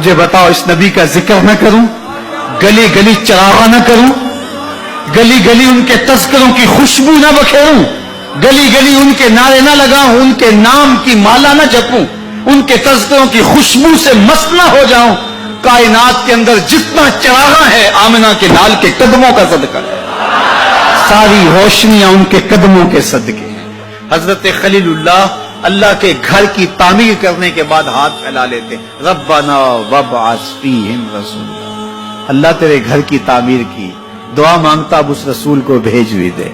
مجھے بتاؤ اس نبی کا ذکر نہ کروں، گلی گلی چراغاں نہ کروں، گلی گلی ان کے تذکروں کی خوشبو نہ بکھیروں، گلی گلی ان کے نعرے نہ لگاؤں، ان کے نام کی مالا نہ جپوں، ان کے تذکروں کی خوشبو سے مست نہ ہو جاؤں؟ کائنات کے اندر جتنا چراغاں ہے آمنہ کے لال کے قدموں کا صدقہ ہے، ساری روشنیاں ان کے قدموں کے صدقے ہیں۔ حضرت خلیل اللہ کے گھر کی تعمیر کرنے کے بعد ہاتھ پھیلا لیتے، ربنا وابعث فیہم رسولا، اللہ تیرے گھر کی تعمیر کی، دعا مانگتا اب اس رسول کو بھیج بھی دے۔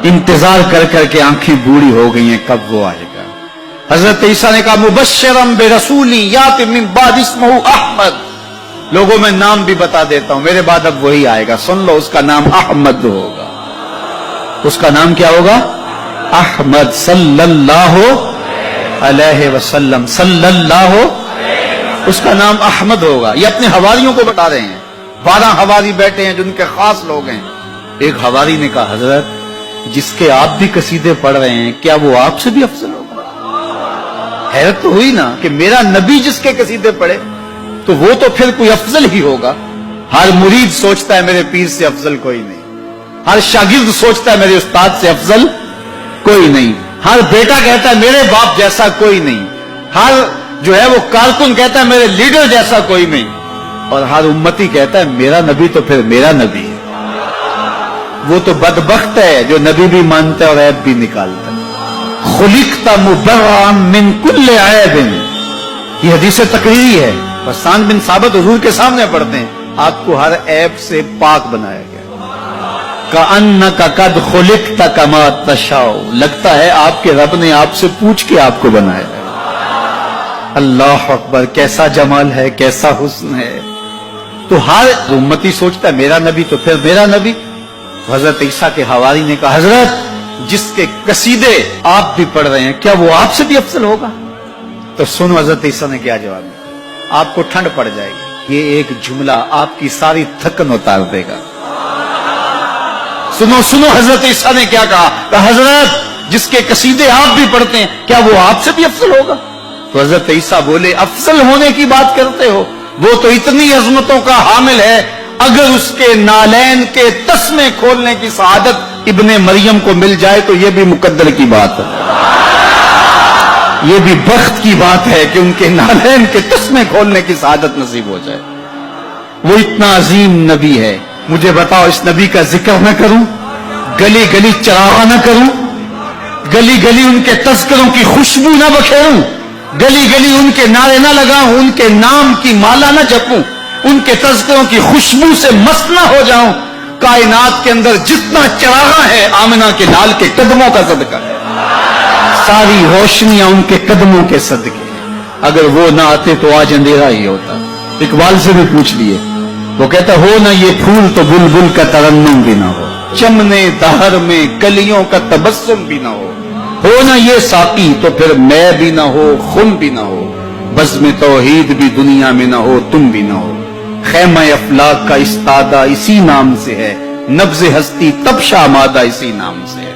انتظار کر کر کے آنکھیں بوڑھی ہو گئی ہیں، کب وہ آئے گا؟ حضرت عیسیٰ نے کہا مبشرا برسول یاتی من بعد اسمہ احمد، لوگوں میں نام بھی بتا دیتا ہوں، میرے بعد اب وہی آئے گا، سن لو، اس کا نام احمد ہوگا۔ اس کا نام کیا ہوگا؟ احمد صلی اللہ علیہ وسلم، صلی اللہ، اس کا نام احمد ہوگا۔ یہ اپنے حواریوں کو بتا رہے ہیں، 12 حواری بیٹھے ہیں جن کے خاص لوگ ہیں۔ ایک حواری نے کہا حضرت جس کے آپ بھی قصیدے پڑھ رہے ہیں کیا وہ آپ سے بھی افضل ہوگا؟ حیرت تو ہوئی نا کہ میرا نبی جس کے قصیدے پڑھے تو وہ تو پھر کوئی افضل ہی ہوگا۔ ہر مرید سوچتا ہے میرے پیر سے افضل کوئی نہیں، ہر شاگرد سوچتا ہے میرے استاد سے افضل کوئی نہیں، ہر بیٹا کہتا ہے میرے باپ جیسا کوئی نہیں، ہر جو ہے وہ کارکن کہتا ہے میرے لیڈر جیسا کوئی نہیں، اور ہر امتی کہتا ہے میرا نبی تو پھر میرا نبی ہے۔ وہ تو بدبخت ہے جو نبی بھی مانتا ہے اور عیب بھی نکالتا ہے۔ خلقت مبرئا من کل عیب، یہ حدیث تقریری ہے، حسان بن ثابت حضور کے سامنے پڑھتے ہیں، آپ کو ہر عیب سے پاک بنایا گیا۔ کأنک قد خلقت کما تشاء، لگتا ہے آپ کے رب نے آپ سے پوچھ کے آپ کو بنایا ہے۔ اللہ اکبر، کیسا جمال ہے، کیسا حسن ہے۔ تو ہر امتی سوچتا ہے میرا نبی تو پھر میرا نبی۔ حضرت عیسیٰ کے حواری نے کہا حضرت جس کے قصیدے آپ بھی پڑھ رہے ہیں کیا وہ آپ سے بھی افضل ہوگا؟ تو سنو حضرت عیسیٰ نے کیا جواب دیا، آپ کو ٹھنڈ پڑ جائے گی، یہ ایک جملہ آپ کی ساری تھکن اتار دے گا۔ سنو سنو حضرت عیسیٰ نے کیا کہا، کہ حضرت جس کے قصیدے آپ بھی پڑھتے ہیں کیا وہ آپ سے بھی افضل ہوگا؟ تو حضرت عیسیٰ بولے افضل ہونے کی بات کرتے ہو، وہ تو اتنی عظمتوں کا حامل ہے، اگر اس کے نالین کے تسمے کھولنے کی سعادت ابن مریم کو مل جائے تو یہ بھی مقدر کی بات ہے، یہ بھی بخت کی بات ہے کہ ان کے نالین کے تسمے کھولنے کی سعادت نصیب ہو جائے۔ وہ اتنا عظیم نبی ہے، مجھے بتاؤ اس نبی کا ذکر نہ کروں، گلی گلی چراغاں نہ کروں، گلی گلی ان کے تذکروں کی خوشبو نہ بکھیروں، گلی گلی ان کے نعرے نہ لگاؤں، ان کے نام کی مالا نہ جپوں، ان کے تذکروں کی خوشبو سے مست نہ ہو جاؤں؟ کائنات کے اندر جتنا چراغاں ہے آمنہ کے لال کے قدموں کا صدقہ ہے، ساری روشنیاں ان کے قدموں کے صدقے ہیں۔ اگر وہ نہ آتے تو آج اندھیرا ہی ہوتا۔ اقبال سے بھی پوچھ لیے، وہ کہتا ہو نہ یہ پھول تو بلبل کا ترنم بھی نہ ہو، چمنے دہر میں کلیوں کا تبسم بھی نہ ہو نہ یہ ساقی تو پھر میں بھی نہ ہو، خم بھی نہ ہو، بزم توحید بھی دنیا میں نہ ہو، تم بھی نہ ہو۔ خیمہ افلاک کا استادہ اسی نام سے ہے، نبض ہستی تب شامادہ اسی نام سے ہے۔